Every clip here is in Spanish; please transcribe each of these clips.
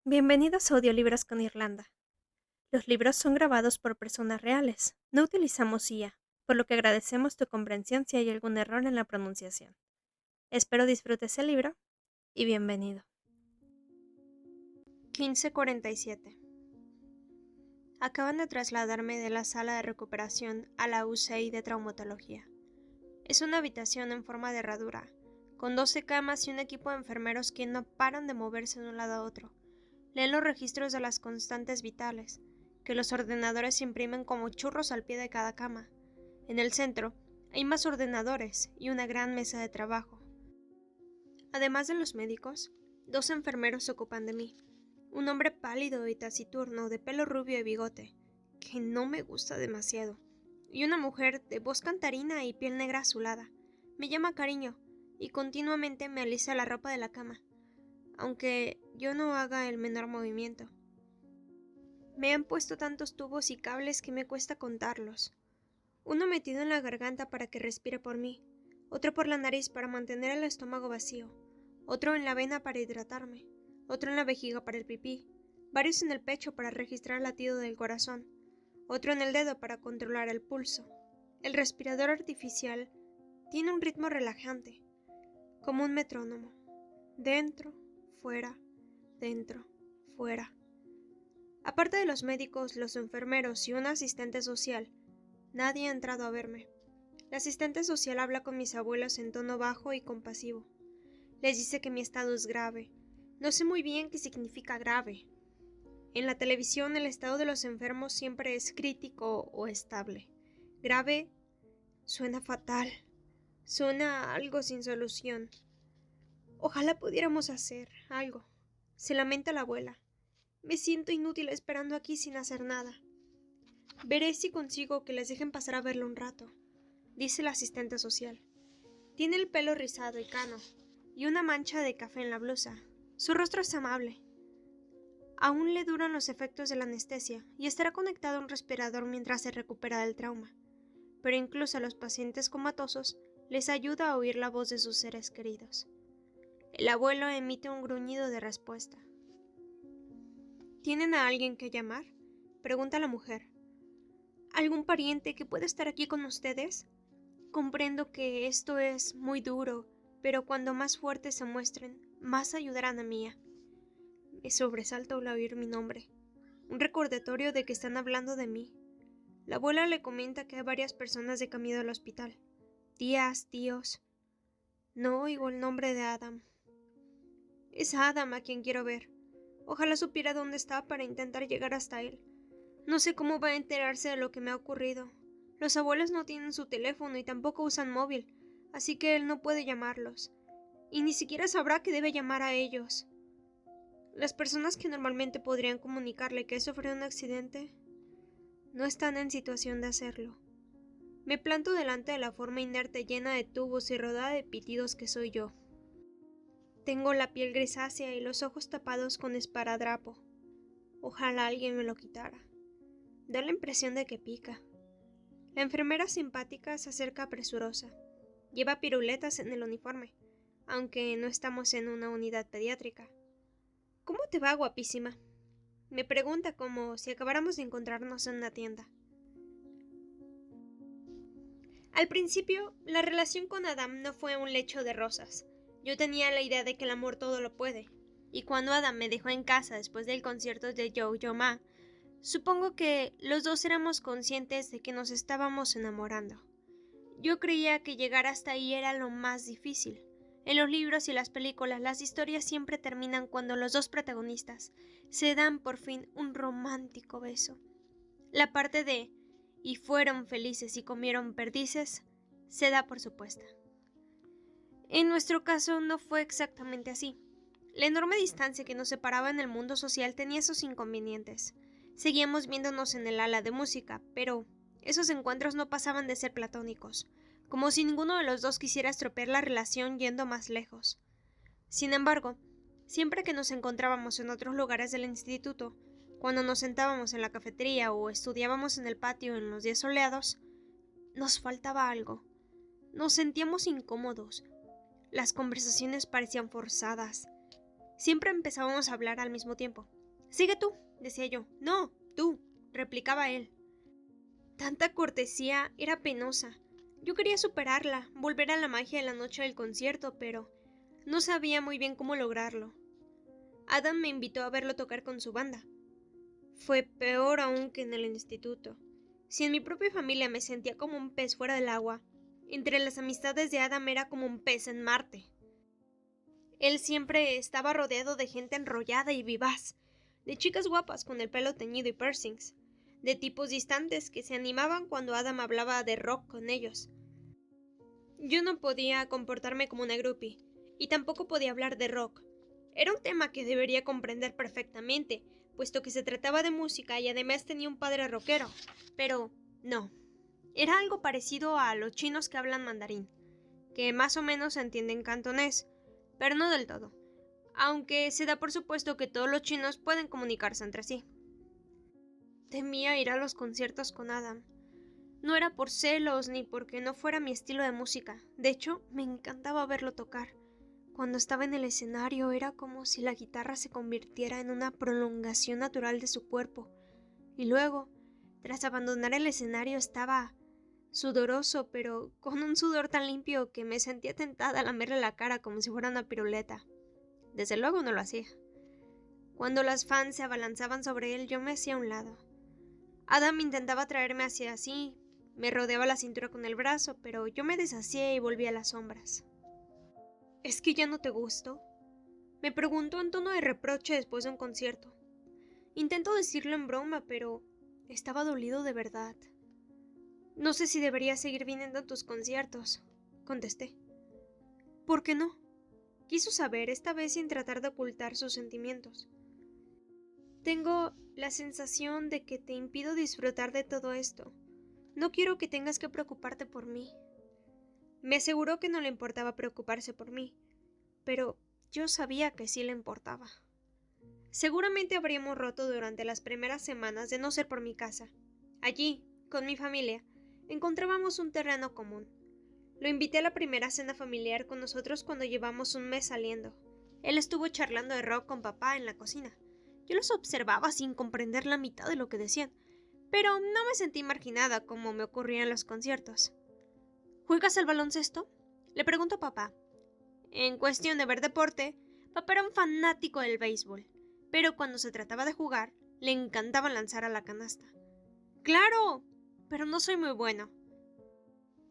Bienvenidos a Audiolibros con Irlanda. Los libros son grabados por personas reales. No utilizamos IA, por lo que agradecemos tu comprensión si hay algún error en la pronunciación. Espero disfrutes el libro y bienvenido. 1547. Acaban de trasladarme de la sala de recuperación a la UCI de traumatología. Es una habitación en forma de herradura, con 12 camas y un equipo de enfermeros que no paran de moverse de un lado a otro. Leen los registros de las constantes vitales, que los ordenadores imprimen como churros al pie de cada cama. En el centro hay más ordenadores y una gran mesa de trabajo. Además de los médicos, 2 enfermeros se ocupan de mí. Un hombre pálido y taciturno, de pelo rubio y bigote, que no me gusta demasiado, y una mujer de voz cantarina y piel negra azulada. Me llama cariño y continuamente me alisa la ropa de la cama, aunque yo no haga el menor movimiento. Me han puesto tantos tubos y cables que me cuesta contarlos. Uno metido en la garganta para que respire por mí, otro por la nariz para mantener el estómago vacío, otro en la vena para hidratarme, otro en la vejiga para el pipí, varios en el pecho para registrar el latido del corazón, otro en el dedo para controlar el pulso. El respirador artificial tiene un ritmo relajante, como un metrónomo. Dentro, fuera, dentro, fuera. Aparte de los médicos, los enfermeros y un asistente social, nadie ha entrado a verme. La asistente social habla con mis abuelos en tono bajo y compasivo. Les dice que mi estado es grave. No sé muy bien qué significa grave. En la televisión el estado de los enfermos siempre es crítico o estable. Grave suena fatal. Suena a algo sin solución. Ojalá pudiéramos hacer algo. Se lamenta la abuela. Me siento inútil esperando aquí sin hacer nada. Veré si consigo que les dejen pasar a verlo un rato, dice la asistente social. Tiene el pelo rizado y cano, y una mancha de café en la blusa. Su rostro es amable. Aún le duran los efectos de la anestesia, y estará conectado a un respirador mientras se recupera del trauma. Pero incluso a los pacientes comatosos les ayuda a oír la voz de sus seres queridos. El abuelo emite un gruñido de respuesta. ¿Tienen a alguien que llamar?, pregunta la mujer. ¿Algún pariente que pueda estar aquí con ustedes? Comprendo que esto es muy duro, pero cuando más fuertes se muestren, más ayudarán a Mía. Me sobresalta al oír mi nombre. Un recordatorio de que están hablando de mí. La abuela le comenta que hay varias personas de camino al hospital. Tías, tíos. No oigo el nombre de Adam. Es Adam a quien quiero ver. Ojalá supiera dónde está para intentar llegar hasta él. No sé cómo va a enterarse de lo que me ha ocurrido. Los abuelos no tienen su teléfono y tampoco usan móvil, así que él no puede llamarlos. Y ni siquiera sabrá que debe llamar a ellos. Las personas que normalmente podrían comunicarle que he sufrido un accidente no están en situación de hacerlo. Me planto delante de la forma inerte llena de tubos y rodada de pitidos que soy yo. Tengo la piel grisácea y los ojos tapados con esparadrapo. Ojalá alguien me lo quitara. Da la impresión de que pica. La enfermera simpática se acerca presurosa. Lleva piruletas en el uniforme, aunque no estamos en una unidad pediátrica. ¿Cómo te va, guapísima?, me pregunta como si acabáramos de encontrarnos en una tienda. Al principio, la relación con Adam no fue un lecho de rosas. Yo tenía la idea de que el amor todo lo puede, y cuando Adam me dejó en casa después del concierto de Yo-Yo Ma, supongo que los dos éramos conscientes de que nos estábamos enamorando. Yo creía que llegar hasta ahí era lo más difícil. En los libros y las películas, las historias siempre terminan cuando los dos protagonistas se dan por fin un romántico beso. La parte de "y fueron felices y comieron perdices" se da por supuesta. En nuestro caso no fue exactamente así. La enorme distancia que nos separaba en el mundo social tenía esos inconvenientes. Seguíamos viéndonos en el ala de música, pero esos encuentros no pasaban de ser platónicos, como si ninguno de los dos quisiera estropear la relación yendo más lejos. Sin embargo, siempre que nos encontrábamos en otros lugares del instituto, cuando nos sentábamos en la cafetería o estudiábamos en el patio en los días soleados, nos faltaba algo. Nos sentíamos incómodos. Las conversaciones parecían forzadas. Siempre empezábamos a hablar al mismo tiempo, Sigue tú, decía yo. No, tú, replicaba él. Tanta cortesía era penosa. Yo quería superarla, volver a la magia de la noche del concierto, pero no sabía muy bien cómo lograrlo. Adam me invitó a verlo tocar con su banda. Fue peor aún que en el instituto. Si en mi propia familia me sentía como un pez fuera del agua, entre las amistades de Adam era como un pez en Marte. Él siempre estaba rodeado de gente enrollada y vivaz, de chicas guapas con el pelo teñido y piercings, de tipos distantes que se animaban cuando Adam hablaba de rock con ellos. Yo no podía comportarme como una groupie, y tampoco podía hablar de rock. Era un tema que debería comprender perfectamente, puesto que se trataba de música y además tenía un padre rockero. Pero no. Era algo parecido a los chinos que hablan mandarín, que más o menos entienden cantonés, pero no del todo, aunque se da por supuesto que todos los chinos pueden comunicarse entre sí. Temía ir a los conciertos con Adam. No era por celos ni porque no fuera mi estilo de música. De hecho, me encantaba verlo tocar. Cuando estaba en el escenario era como si la guitarra se convirtiera en una prolongación natural de su cuerpo. Y luego, tras abandonar el escenario, estaba sudoroso, pero con un sudor tan limpio que me sentía tentada a lamerle la cara como si fuera una piruleta. Desde luego no lo hacía. Cuando las fans se abalanzaban sobre él, yo me hacía a un lado. Adam intentaba traerme hacia sí, me rodeaba la cintura con el brazo, pero yo me deshacía y volvía a las sombras. ¿Es que ya no te gusto?, me preguntó en tono de reproche después de un concierto. Intento decirlo en broma, pero estaba dolido de verdad. No sé si debería seguir viniendo a tus conciertos, contesté. ¿Por qué no? Quiso saber, esta vez sin tratar de ocultar sus sentimientos. Tengo la sensación de que te impido disfrutar de todo esto. No quiero que tengas que preocuparte por mí. Me aseguró que no le importaba preocuparse por mí, pero yo sabía que sí le importaba. Seguramente habríamos roto durante las primeras semanas de no ser por mi casa. Allí, con mi familia, encontrábamos un terreno común. Lo invité a la primera cena familiar con nosotros cuando llevamos un mes saliendo. Él estuvo charlando de rock con papá en la cocina. Yo los observaba sin comprender la mitad de lo que decían, pero no me sentí marginada como me ocurría en los conciertos. ¿Juegas al baloncesto?, le preguntó a papá. En cuestión de ver deporte, papá era un fanático del béisbol, pero cuando se trataba de jugar, le encantaba lanzar a la canasta. ¡Claro! Pero no soy muy bueno.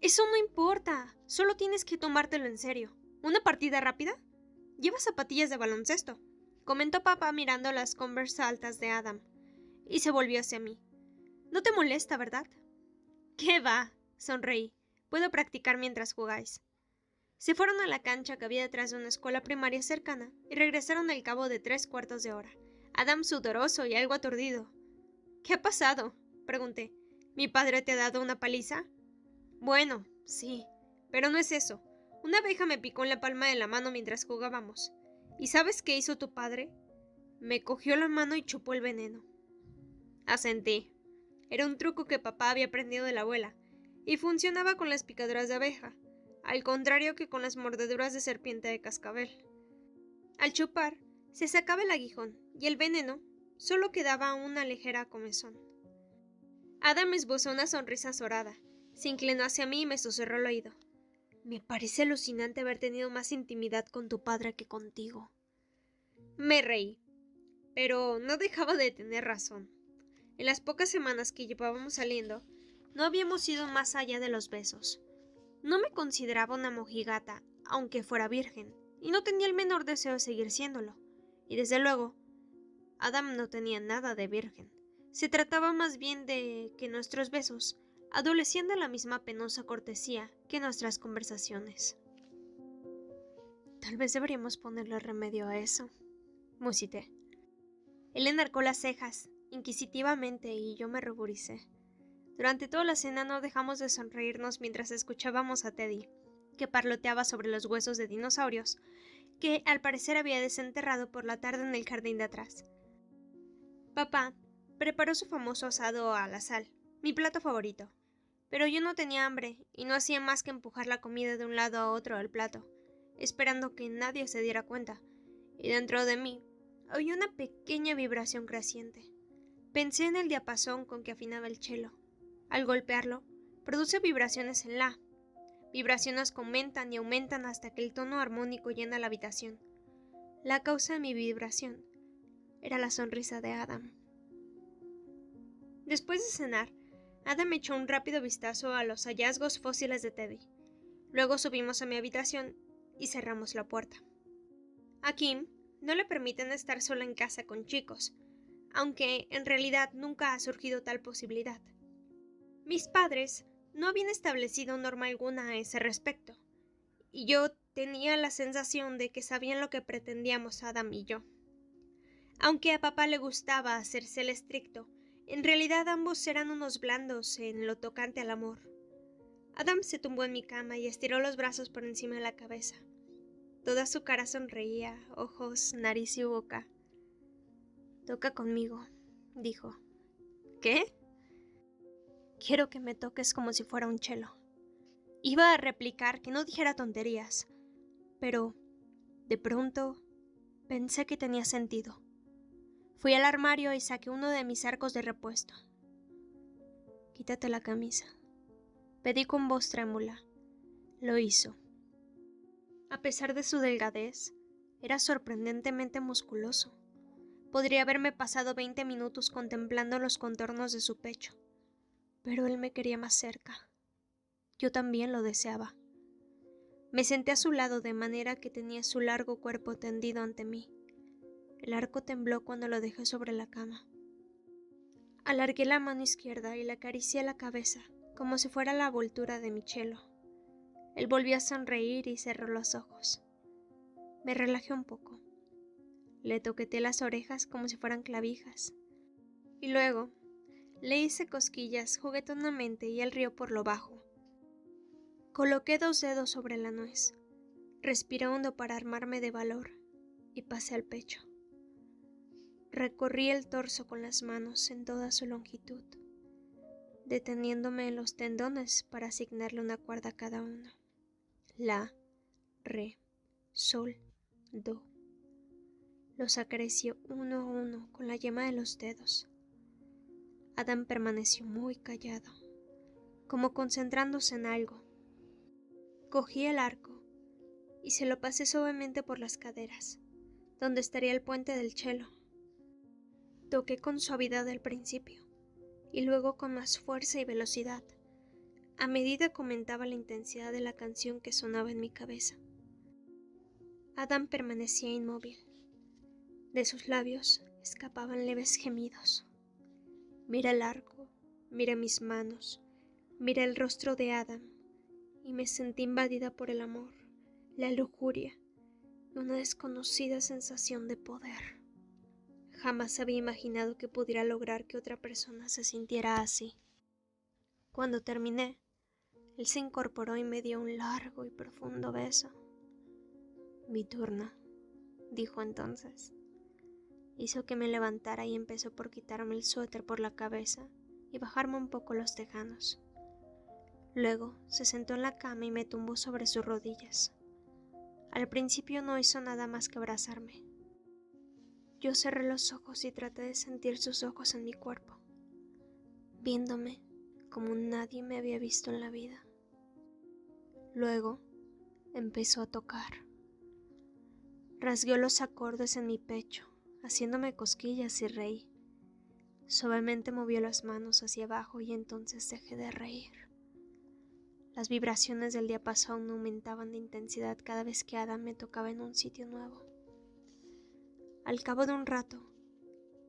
Eso no importa, solo tienes que tomártelo en serio. ¿Una partida rápida? Lleva zapatillas de baloncesto, comentó papá mirando las Converse altas de Adam, y se volvió hacia mí. No te molesta, ¿verdad? ¿Qué va?, sonreí. Puedo practicar mientras jugáis. Se fueron a la cancha que había detrás de una escuela primaria cercana y regresaron al cabo de 3/4 de hora. Adam sudoroso y algo aturdido. ¿Qué ha pasado?, pregunté. ¿Mi padre te ha dado una paliza? Bueno, sí, pero no es eso. Una abeja me picó en la palma de la mano mientras jugábamos. ¿Y sabes qué hizo tu padre? Me cogió la mano y chupó el veneno. Asentí. Era un truco que papá había aprendido de la abuela, y funcionaba con las picaduras de abeja, al contrario que con las mordeduras de serpiente de cascabel. Al chupar, se sacaba el aguijón, y el veneno solo quedaba una ligera comezón. Adam esbozó una sonrisa azorada, se inclinó hacia mí y me susurró al oído. Me parece alucinante haber tenido más intimidad con tu padre que contigo. Me reí, pero no dejaba de tener razón. En las pocas semanas que llevábamos saliendo, no habíamos ido más allá de los besos. No me consideraba una mojigata, aunque fuera virgen, y no tenía el menor deseo de seguir siéndolo. Y desde luego, Adam no tenía nada de virgen. Se trataba más bien de que nuestros besos adolecían de la misma penosa cortesía que nuestras conversaciones. Tal vez deberíamos ponerle remedio a eso, musité. Él enarcó las cejas inquisitivamente y yo me ruboricé. Durante toda la cena no dejamos de sonreírnos mientras escuchábamos a Teddy, que parloteaba sobre los huesos de dinosaurios, que al parecer había desenterrado por la tarde en el jardín de atrás. Papá preparó su famoso asado a la sal, mi plato favorito, pero yo no tenía hambre y no hacía más que empujar la comida de un lado a otro del plato, esperando que nadie se diera cuenta, y dentro de mí Oí una pequeña vibración creciente. Pensé en el diapasón con que afinaba el cello. Al golpearlo, produce vibraciones en la. Vibraciones que aumentan y aumentan hasta que el tono armónico llena la habitación. La causa de mi vibración era la sonrisa de Adam. Después de cenar, Adam echó un rápido vistazo a los hallazgos fósiles de Teddy. Luego subimos a mi habitación y cerramos la puerta. A Kim no le permiten estar sola en casa con chicos, aunque en realidad nunca ha surgido tal posibilidad. Mis padres no habían establecido norma alguna a ese respecto, y yo tenía la sensación de que sabían lo que pretendíamos Adam y yo. Aunque a papá le gustaba hacerse el estricto, en realidad ambos eran unos blandos en lo tocante al amor. Adam se tumbó en mi cama y estiró los brazos por encima de la cabeza. Toda su cara sonreía, ojos, nariz y boca. «Toca conmigo», dijo. «¿Qué?» «Quiero que me toques como si fuera un cello». Iba a replicar que no dijera tonterías, pero, de pronto, pensé que tenía sentido. Fui al armario y saqué uno de mis arcos de repuesto. «Quítate la camisa», pedí con voz trémula. Lo hizo. A pesar de su delgadez, era sorprendentemente musculoso. Podría haberme pasado 20 minutos contemplando los contornos de su pecho, pero él me quería más cerca. Yo también lo deseaba. Me senté a su lado de manera que tenía su largo cuerpo tendido ante mí. El arco tembló cuando lo dejé sobre la cama. Alargué la mano izquierda y le acaricié la cabeza, como si fuera la voltura de mi cello. Él volvió a sonreír y cerró los ojos. Me relajé un poco. Le toqueteé las orejas como si fueran clavijas. Y luego le hice cosquillas juguetonamente y él rió por lo bajo. Coloqué 2 dedos sobre la nuez. Respiré hondo para armarme de valor y pasé al pecho. Recorrí el torso con las manos en toda su longitud, deteniéndome en los tendones para asignarle una cuerda a cada uno. La, re, sol, do. Los acarició uno a uno con la yema de los dedos. Adam permaneció muy callado, como concentrándose en algo. Cogí el arco y se lo pasé suavemente por las caderas, donde estaría el puente del cello. Toqué con suavidad al principio, y luego con más fuerza y velocidad, a medida que aumentaba la intensidad de la canción que sonaba en mi cabeza. Adam permanecía inmóvil. De sus labios escapaban leves gemidos. Miré el arco, miré mis manos, miré el rostro de Adam, y me sentí invadida por el amor, la lujuria y una desconocida sensación de poder. Jamás había imaginado que pudiera lograr que otra persona se sintiera así. Cuando terminé, él se incorporó y me dio un largo y profundo beso. «Mi turno», dijo entonces. Hizo que me levantara y empezó por quitarme el suéter por la cabeza y bajarme un poco los tejanos. Luego se sentó en la cama y me tumbó sobre sus rodillas. Al principio no hizo nada más que abrazarme. Yo cerré los ojos y traté de sentir sus ojos en mi cuerpo, viéndome como nadie me había visto en la vida. Luego empezó a tocar. Rasgueó los acordes en mi pecho, haciéndome cosquillas y reí. Suavemente movió las manos hacia abajo y entonces dejé de reír. Las vibraciones del diapasón aumentaban de intensidad cada vez que Adam me tocaba en un sitio nuevo. Al cabo de un rato,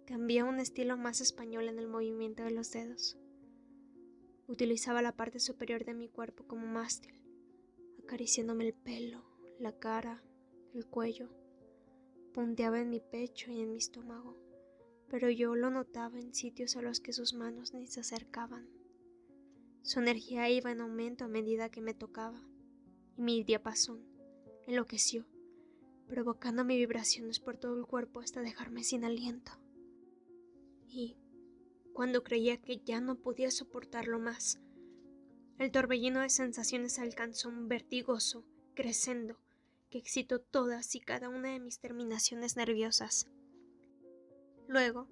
cambié a un estilo más español en el movimiento de los dedos. Utilizaba la parte superior de mi cuerpo como mástil, acariciándome el pelo, la cara, el cuello. Punteaba en mi pecho y en mi estómago, pero yo lo notaba en sitios a los que sus manos ni se acercaban. Su energía iba en aumento a medida que me tocaba, y mi diapasón enloqueció, provocándome vibraciones por todo el cuerpo hasta dejarme sin aliento. Y, cuando creía que ya no podía soportarlo más, el torbellino de sensaciones alcanzó un vertigoso crescendo que excitó todas y cada una de mis terminaciones nerviosas. Luego,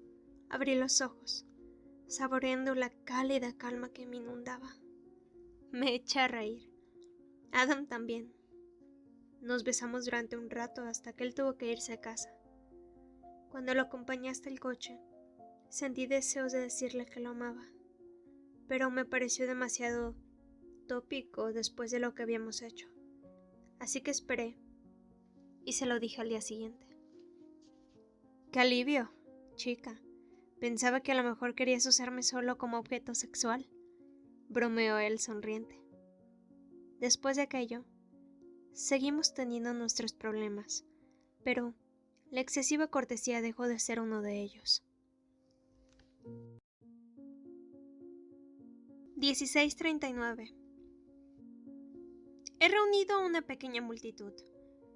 abrí los ojos, saboreando la cálida calma que me inundaba. Me eché a reír. Adam también. Nos besamos durante un rato hasta que él tuvo que irse a casa. Cuando lo acompañé hasta el coche, sentí deseos de decirle que lo amaba, pero me pareció demasiado tópico después de lo que habíamos hecho. Así que esperé y se lo dije al día siguiente. ¡Qué alivio, chica! Pensaba que a lo mejor querías usarme solo como objeto sexual, bromeó él sonriente. Después de aquello, seguimos teniendo nuestros problemas, pero la excesiva cortesía dejó de ser uno de ellos. 16:39. He reunido una pequeña multitud.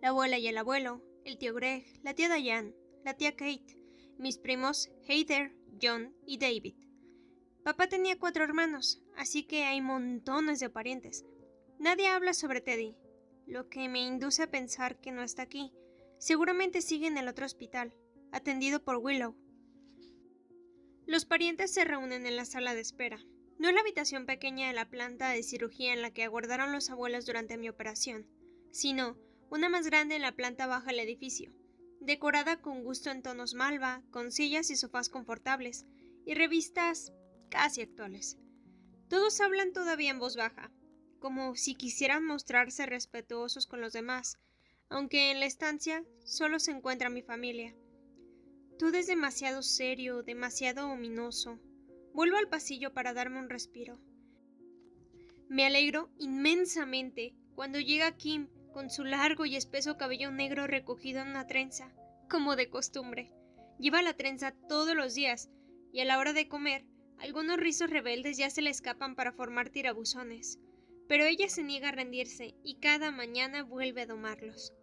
La abuela y el abuelo, el tío Greg, la tía Diane, la tía Kate, mis primos Heather, John y David. Papá tenía 4 hermanos, así que hay montones de parientes. Nadie habla sobre Teddy, lo que me induce a pensar que no está aquí. Seguramente sigue en el otro hospital, atendido por Willow. Los parientes se reúnen en la sala de espera. No es la habitación pequeña de la planta de cirugía en la que aguardaron los abuelos durante mi operación, sino una más grande en la planta baja del edificio, decorada con gusto en tonos malva, con sillas y sofás confortables, y revistas casi actuales. Todos hablan todavía en voz baja, como si quisieran mostrarse respetuosos con los demás, aunque en la estancia solo se encuentra mi familia. Todo es demasiado serio, demasiado ominoso. Vuelvo al pasillo para darme un respiro. Me alegro inmensamente cuando llega Kim con su largo y espeso cabello negro recogido en una trenza, como de costumbre. Lleva la trenza todos los días, y a la hora de comer, algunos rizos rebeldes ya se le escapan para formar tirabuzones. Pero ella se niega a rendirse y cada mañana vuelve a domarlos.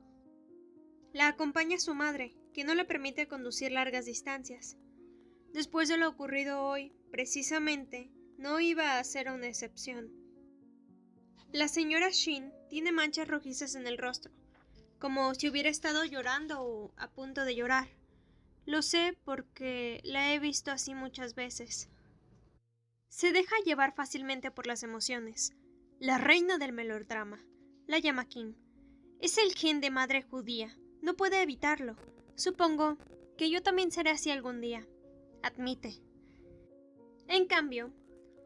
La acompaña su madre, que no le permite conducir largas distancias. Después de lo ocurrido hoy, precisamente, no iba a ser una excepción. La señora Shin tiene manchas rojizas en el rostro, como si hubiera estado llorando o a punto de llorar. Lo sé porque la he visto así muchas veces. Se deja llevar fácilmente por las emociones. La reina del melodrama, la llama Kim. Es el gen de madre judía, no puede evitarlo. Supongo que yo también seré así algún día, admite. En cambio,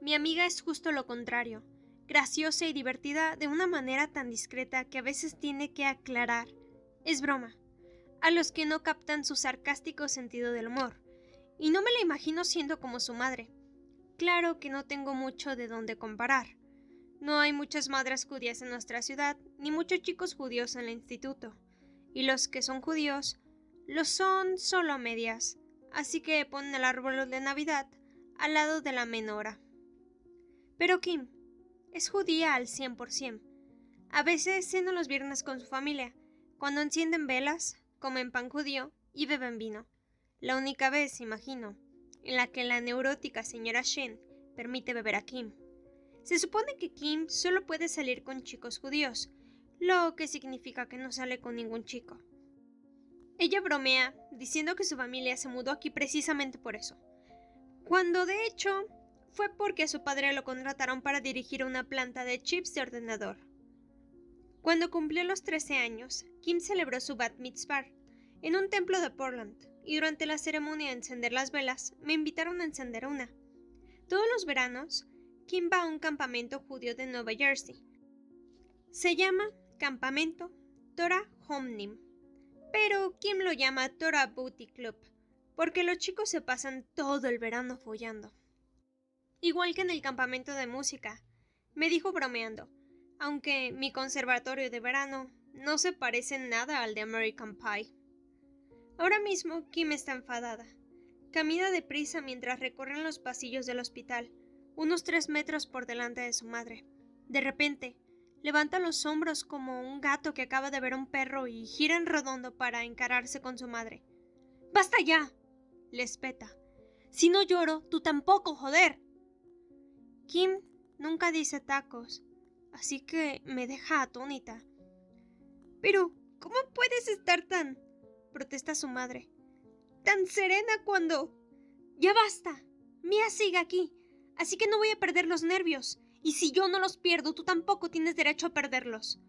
mi amiga es justo lo contrario, graciosa y divertida de una manera tan discreta que a veces tiene que aclarar. Es broma, a los que no captan su sarcástico sentido del humor, y no me la imagino siendo como su madre. Claro que no tengo mucho de dónde comparar. No hay muchas madres judías en nuestra ciudad, ni muchos chicos judíos en el instituto, y los que son judíos, lo son solo a medias, así que ponen el árbol de Navidad al lado de la menora. Pero Kim es judía al 100%. A veces ceno los viernes con su familia, cuando encienden velas, comen pan judío y beben vino. La única vez, imagino, en la que la neurótica señora Shen permite beber a Kim. Se supone que Kim solo puede salir con chicos judíos, lo que significa que no sale con ningún chico. Ella bromea diciendo que su familia se mudó aquí precisamente por eso, cuando de hecho fue porque a su padre lo contrataron para dirigir una planta de chips de ordenador. Cuando cumplió los 13 años, Kim celebró su bat mitzvah en un templo de Portland, y durante la ceremonia de encender las velas me invitaron a encender una. Todos los veranos, Kim va a un campamento judío de Nueva Jersey. Se llama Campamento Torah Homnim, pero Kim lo llama Torah Booty Club, porque los chicos se pasan todo el verano follando. Igual que en el campamento de música, me dijo bromeando, aunque mi conservatorio de verano no se parece en nada al de American Pie. Ahora mismo Kim está enfadada. Camina deprisa mientras recorren los pasillos del hospital, unos 3 metros por delante de su madre. De repente, levanta los hombros como un gato que acaba de ver a un perro y gira en redondo para encararse con su madre. ¡Basta ya!, le espeta. Si no lloro, tú tampoco, joder. Kim nunca dice tacos, así que me deja atónita. Pero, ¿cómo puedes estar tan...? Protesta su madre. tan serena cuando... ¡Ya basta! Mia sigue aquí, así que no voy a perder los nervios. Y si yo no los pierdo, tú tampoco tienes derecho a perderlos.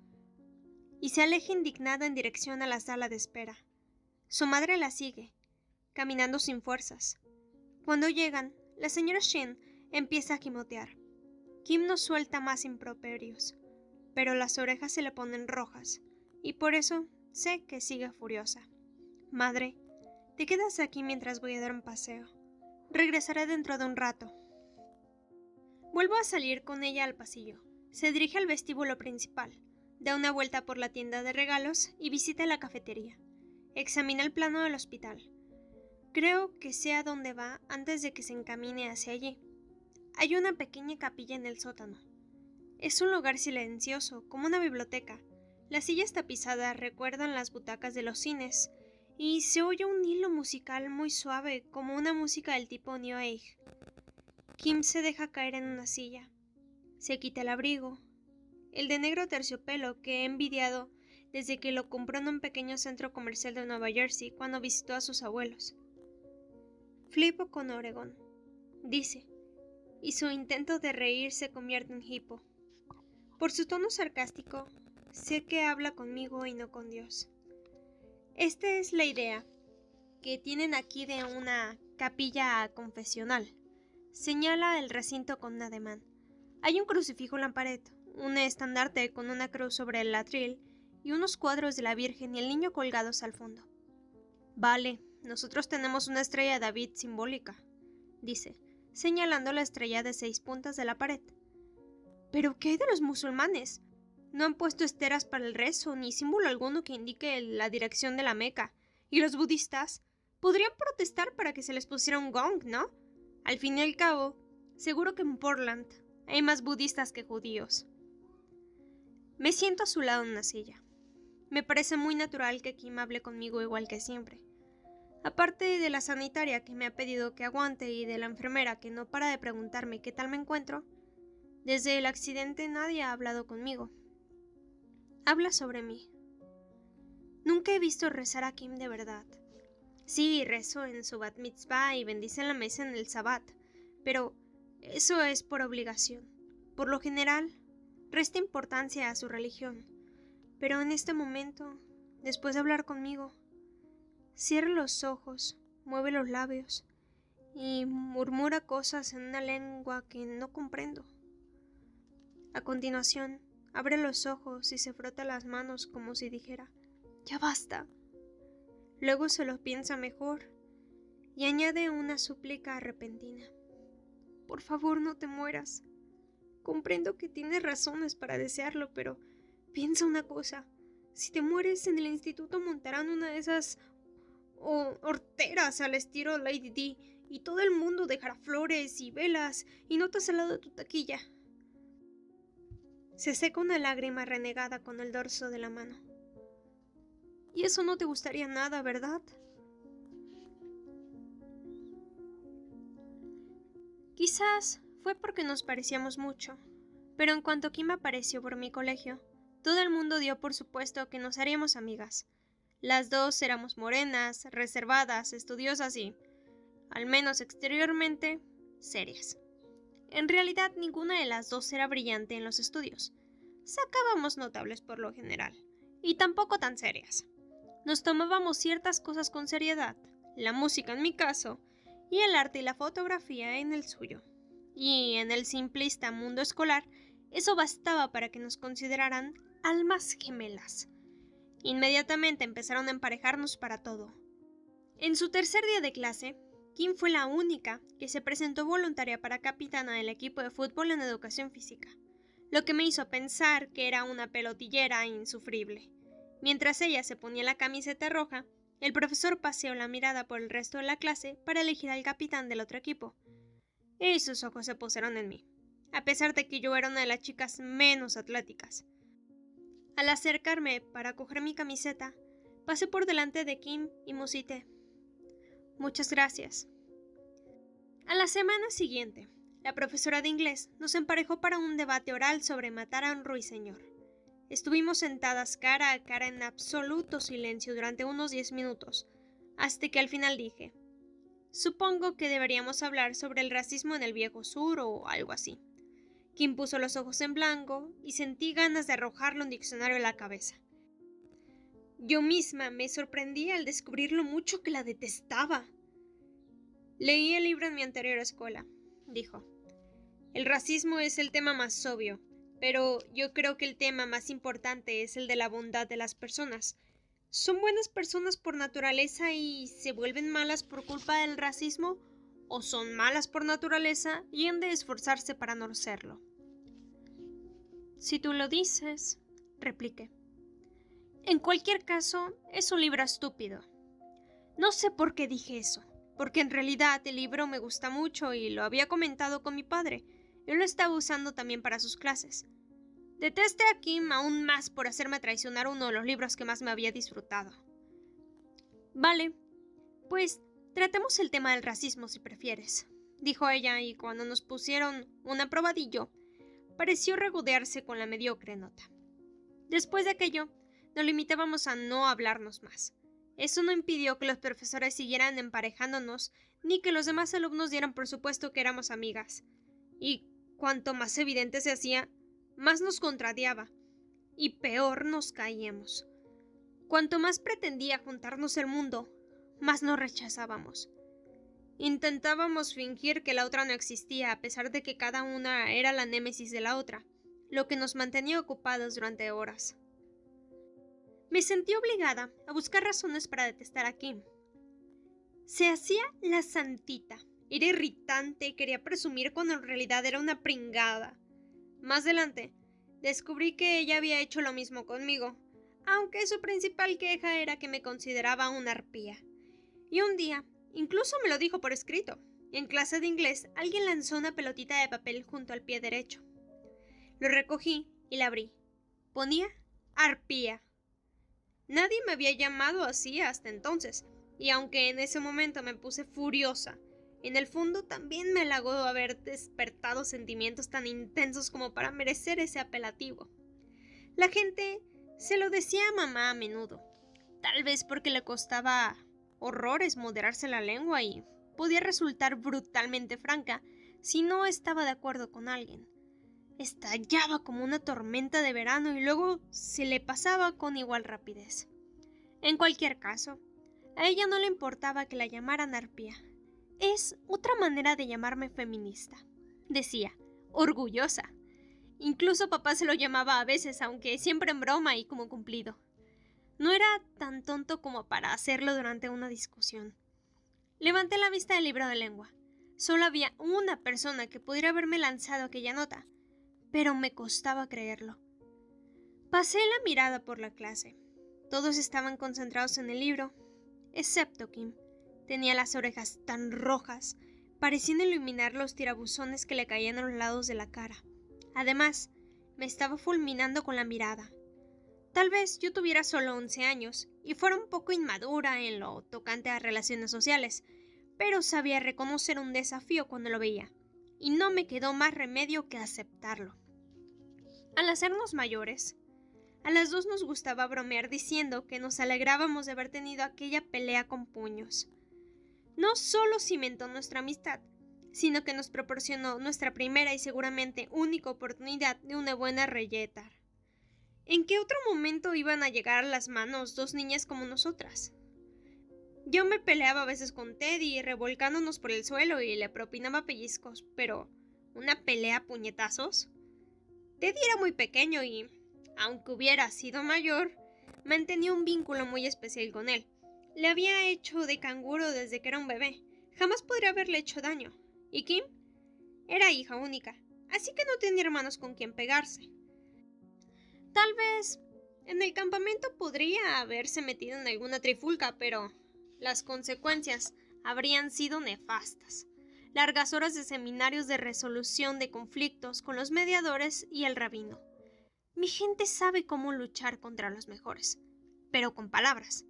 Y se aleja indignada en dirección a la sala de espera. Su madre la sigue, caminando sin fuerzas. Cuando llegan, la señora Shin empieza a gimotear. Kim no suelta más improperios, pero las orejas se le ponen rojas, y por eso sé que sigue furiosa. Madre, te quedas aquí mientras voy a dar un paseo. Regresaré dentro de un rato. Vuelvo a salir con ella al pasillo. Se dirige al vestíbulo principal, da una vuelta por la tienda de regalos y visita la cafetería. Examina el plano del hospital. Creo que sé a dónde va antes de que se encamine hacia allí. Hay una pequeña capilla en el sótano. Es un lugar silencioso, como una biblioteca. Las sillas tapizadas recuerdan las butacas de los cines, y se oye un hilo musical muy suave, como una música del tipo New Age. Kim se deja caer en una silla. Se quita el abrigo, el de negro terciopelo que he envidiado desde que lo compró en un pequeño centro comercial de Nueva Jersey cuando visitó a sus abuelos. Flipo con Oregon, dice, y su intento de reír se convierte en hipo. Por su tono sarcástico, sé que habla conmigo y no con Dios. Esta es la idea que tienen aquí de una capilla confesional. Señala el recinto con un ademán. Hay un crucifijo en la pared, un estandarte con una cruz sobre el atril y unos cuadros de la Virgen y el Niño colgados al fondo. Vale, nosotros tenemos una estrella de David simbólica, dice, señalando la estrella de 6 puntas de la pared. ¿Pero qué hay de los musulmanes? No han puesto esteras para el rezo, ni símbolo alguno que indique la dirección de la Meca. ¿Y los budistas? Podrían protestar para que se les pusiera un gong, ¿no? Al fin y al cabo, seguro que en Portland hay más budistas que judíos. Me siento a su lado en una silla. Me parece muy natural que Kim hable conmigo igual que siempre. Aparte de la sanitaria que me ha pedido que aguante y de la enfermera que no para de preguntarme qué tal me encuentro, desde el accidente nadie ha hablado conmigo. Habla sobre mí. Nunca he visto rezar a Kim de verdad. Sí, rezo en su bat mitzvah y bendice la mesa en el sabbat, pero eso es por obligación. Por lo general, resta importancia a su religión, pero en este momento, después de hablar conmigo, cierra los ojos, mueve los labios y murmura cosas en una lengua que no comprendo. A continuación, abre los ojos y se frota las manos como si dijera, «Ya basta». Luego se lo piensa mejor y añade una súplica repentina. «Por favor, no te mueras. Comprendo que tienes razones para desearlo, pero piensa una cosa. Si te mueres en el instituto montarán una de esas horteras al estilo Lady Di y todo el mundo dejará flores y velas y notas al lado de tu taquilla». Se seca una lágrima renegada con el dorso de la mano. Y eso no te gustaría nada, ¿verdad? Quizás fue porque nos parecíamos mucho, pero en cuanto Kim apareció por mi colegio, todo el mundo dio por supuesto que nos haríamos amigas. Las dos éramos morenas, reservadas, estudiosas y, al menos exteriormente, serias. En realidad, ninguna de las dos era brillante en los estudios. Sacábamos notables por lo general, y tampoco tan serias. Nos tomábamos ciertas cosas con seriedad, la música en mi caso, y el arte y la fotografía en el suyo. Y en el simplista mundo escolar, eso bastaba para que nos consideraran almas gemelas. Inmediatamente empezaron a emparejarnos para todo. En su tercer día de clase, Kim fue la única que se presentó voluntaria para capitana del equipo de fútbol en educación física, lo que me hizo pensar que era una pelotillera insufrible. Mientras ella se ponía la camiseta roja, el profesor paseó la mirada por el resto de la clase para elegir al capitán del otro equipo. Y sus ojos se posaron en mí, a pesar de que yo era una de las chicas menos atléticas. Al acercarme para coger mi camiseta, pasé por delante de Kim y musité. «Muchas gracias». A la semana siguiente, la profesora de inglés nos emparejó para un debate oral sobre matar a un ruiseñor. Estuvimos sentadas cara a cara en absoluto silencio durante unos 10 minutos, hasta que al final dije: supongo que deberíamos hablar sobre el racismo en el Viejo Sur o algo así. Kim puso los ojos en blanco y sentí ganas de arrojarle un diccionario a la cabeza. Yo misma me sorprendí al descubrir lo mucho que la detestaba. Leí el libro en mi anterior escuela, dijo. El racismo es el tema más obvio, pero yo creo que el tema más importante es el de la bondad de las personas. ¿Son buenas personas por naturaleza y se vuelven malas por culpa del racismo? ¿O son malas por naturaleza y han de esforzarse para no serlo? Si tú lo dices, repliqué. En cualquier caso, es un libro estúpido. No sé por qué dije eso, porque en realidad el libro me gusta mucho y lo había comentado con mi padre. Yo lo estaba usando también para sus clases. Detesté a Kim aún más por hacerme traicionar uno de los libros que más me había disfrutado. Vale, pues tratemos el tema del racismo si prefieres, dijo ella, y cuando nos pusieron un aprobadillo, pareció regodearse con la mediocre nota. Después de aquello, nos limitábamos a no hablarnos más. Eso no impidió que los profesores siguieran emparejándonos, ni que los demás alumnos dieran por supuesto que éramos amigas. Y cuanto más evidente se hacía, más nos contrariaba, y peor nos caíamos. Cuanto más pretendía juntarnos el mundo, más nos rechazábamos. Intentábamos fingir que la otra no existía, a pesar de que cada una era la némesis de la otra, lo que nos mantenía ocupados durante horas. Me sentí obligada a buscar razones para detestar a Kim. Se hacía la santita, era irritante y quería presumir cuando en realidad era una pringada. Más adelante, descubrí que ella había hecho lo mismo conmigo, aunque su principal queja era que me consideraba una arpía. Y un día, incluso me lo dijo por escrito. En clase de inglés, alguien lanzó una pelotita de papel junto al pie derecho. Lo recogí y la abrí. Ponía arpía. Nadie me había llamado así hasta entonces, y aunque en ese momento me puse furiosa, en el fondo también me halagó haber despertado sentimientos tan intensos como para merecer ese apelativo. La gente se lo decía a mamá a menudo, tal vez porque le costaba horrores moderarse la lengua y podía resultar brutalmente franca si no estaba de acuerdo con alguien. Estallaba como una tormenta de verano y luego se le pasaba con igual rapidez. En cualquier caso, a ella no le importaba que la llamaran arpía. Es otra manera de llamarme feminista, decía, orgullosa. Incluso papá se lo llamaba a veces, aunque siempre en broma y como cumplido. No era tan tonto como para hacerlo durante una discusión. Levanté la vista del libro de lengua. Solo había una persona que pudiera haberme lanzado aquella nota, pero me costaba creerlo. Pasé la mirada por la clase. Todos estaban concentrados en el libro, excepto Kim. Tenía las orejas tan rojas, parecían iluminar los tirabuzones que le caían a los lados de la cara. Además, me estaba fulminando con la mirada. Tal vez yo tuviera solo 11 años y fuera un poco inmadura en lo tocante a relaciones sociales, pero sabía reconocer un desafío cuando lo veía, y no me quedó más remedio que aceptarlo. Al hacernos mayores, a las dos nos gustaba bromear diciendo que nos alegrábamos de haber tenido aquella pelea con puños. No solo cimentó nuestra amistad, sino que nos proporcionó nuestra primera y seguramente única oportunidad de una buena reyeta. ¿En qué otro momento iban a llegar a las manos dos niñas como nosotras? Yo me peleaba a veces con Teddy, revolcándonos por el suelo, y le propinaba pellizcos, pero ¿una pelea a puñetazos? Teddy era muy pequeño y, aunque hubiera sido mayor, mantenía un vínculo muy especial con él. Le había hecho de canguro desde que era un bebé. Jamás podría haberle hecho daño. ¿Y Kim? Era hija única, así que no tenía hermanos con quien pegarse. Tal vez en el campamento podría haberse metido en alguna trifulca, pero las consecuencias habrían sido nefastas. Largas horas de seminarios de resolución de conflictos con los mediadores y el rabino. Mi gente sabe cómo luchar contra los mejores, pero con palabras,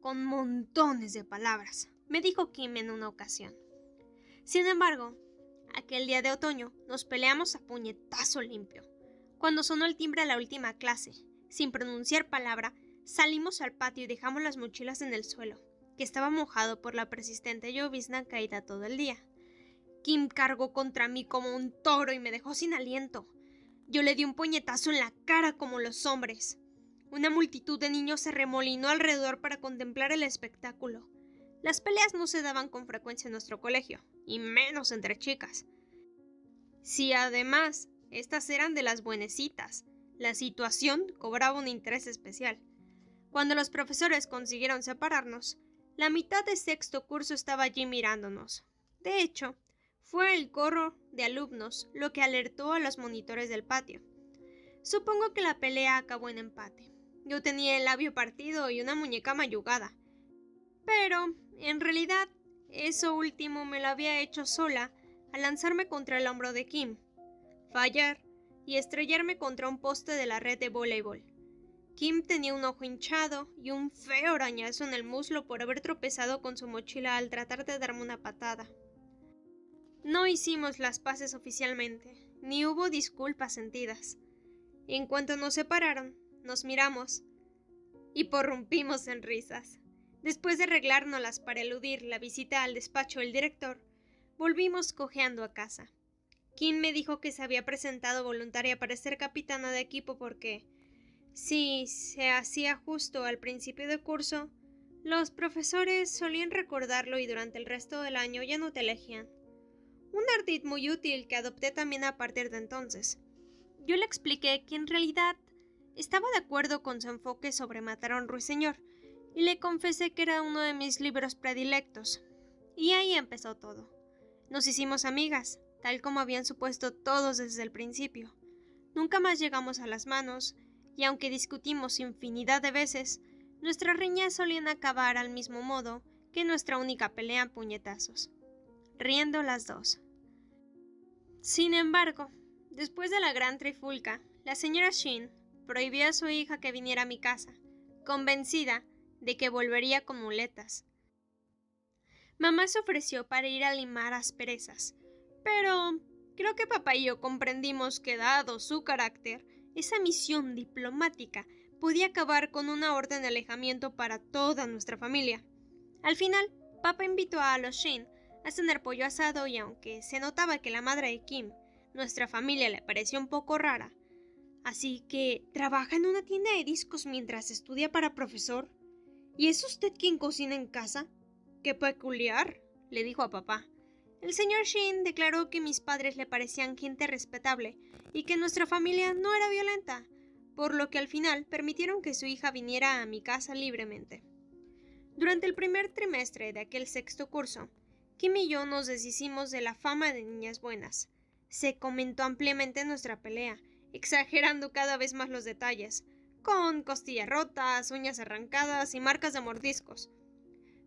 con montones de palabras, me dijo Kim en una ocasión. Sin embargo, aquel día de otoño nos peleamos a puñetazo limpio. Cuando sonó el timbre a la última clase, sin pronunciar palabra, salimos al patio y dejamos las mochilas en el suelo, que estaba mojado por la persistente llovizna caída todo el día. Kim cargó contra mí como un toro y me dejó sin aliento. Yo le di un puñetazo en la cara como los hombres. Una multitud de niños se remolinó alrededor para contemplar el espectáculo. Las peleas no se daban con frecuencia en nuestro colegio, y menos entre chicas. Si además estas eran de las buenecitas, la situación cobraba un interés especial. Cuando los profesores consiguieron separarnos, la mitad de sexto curso estaba allí mirándonos. De hecho, fue el coro de alumnos lo que alertó a los monitores del patio. Supongo que la pelea acabó en empate. Yo tenía el labio partido y una muñeca mayugada. Pero, en realidad, eso último me lo había hecho sola al lanzarme contra el hombro de Kim, fallar y estrellarme contra un poste de la red de voleibol. Kim tenía un ojo hinchado y un feo arañazo en el muslo por haber tropezado con su mochila al tratar de darme una patada. No hicimos las paces oficialmente, ni hubo disculpas sentidas. En cuanto nos separaron, nos miramos y porrumpimos en risas. Después de arreglárnoslas para eludir la visita al despacho del director, volvimos cojeando a casa. Kim me dijo que se había presentado voluntaria para ser capitana de equipo porque, si se hacía justo al principio de curso, los profesores solían recordarlo y durante el resto del año ya no te elegían. Un ardid muy útil que adopté también a partir de entonces. Yo le expliqué que en realidad estaba de acuerdo con su enfoque sobre matar a un ruiseñor, y le confesé que era uno de mis libros predilectos. Y ahí empezó todo. Nos hicimos amigas, tal como habían supuesto todos desde el principio. Nunca más llegamos a las manos, y aunque discutimos infinidad de veces, nuestras riñas solían acabar al mismo modo que nuestra única pelea a puñetazos, riendo las dos. Sin embargo, después de la gran trifulca, la señora Shin prohibió a su hija que viniera a mi casa, convencida de que volvería con muletas. Mamá se ofreció para ir a limar asperezas, pero creo que papá y yo comprendimos que, dado su carácter, esa misión diplomática podía acabar con una orden de alejamiento para toda nuestra familia. Al final, papá invitó a los Shin a cenar pollo asado y aunque se notaba que la madre de Kim, nuestra familia, le pareció un poco rara, así que trabaja en una tienda de discos mientras estudia para profesor. ¿Y es usted quien cocina en casa? ¡Qué peculiar!, le dijo a papá. El señor Shin declaró que mis padres le parecían gente respetable y que nuestra familia no era violenta, por lo que al final permitieron que su hija viniera a mi casa libremente. Durante el primer trimestre de aquel sexto curso, Kim y yo nos deshicimos de la fama de niñas buenas. Se comentó ampliamente nuestra pelea, exagerando cada vez más los detalles, con costillas rotas, uñas arrancadas y marcas de mordiscos.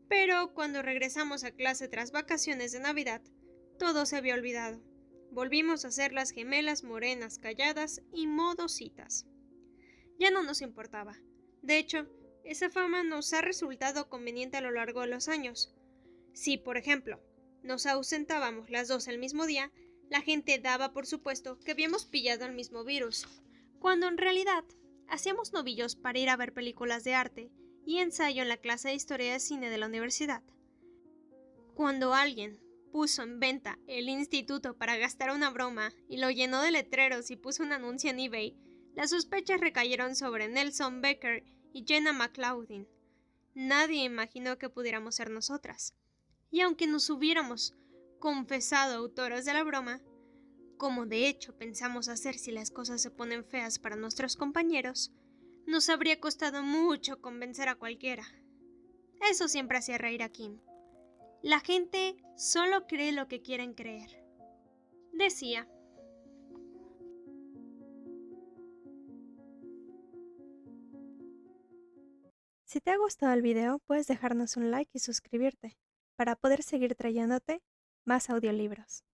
Pero cuando regresamos a clase tras vacaciones de Navidad, todo se había olvidado. Volvimos a ser las gemelas morenas calladas y modositas. Ya no nos importaba. De hecho, esa fama nos ha resultado conveniente a lo largo de los años. Si, por ejemplo, nos ausentábamos las dos el mismo día, la gente daba por supuesto que habíamos pillado el mismo virus, cuando en realidad hacíamos novillos para ir a ver películas de arte y ensayo en la clase de historia de cine de la universidad. Cuando alguien puso en venta el instituto para gastar una broma y lo llenó de letreros y puso un anuncio en eBay, las sospechas recayeron sobre Nelson Becker y Jenna McLaughlin. Nadie imaginó que pudiéramos ser nosotras. Y aunque nos hubiéramos confesado autoras de la broma, como de hecho pensamos hacer si las cosas se ponen feas para nuestros compañeros, nos habría costado mucho convencer a cualquiera. Eso siempre hacía reír a Kim. La gente solo cree lo que quieren creer, decía. Si te ha gustado el video, puedes dejarnos un like y suscribirte para poder seguir trayéndote más audiolibros.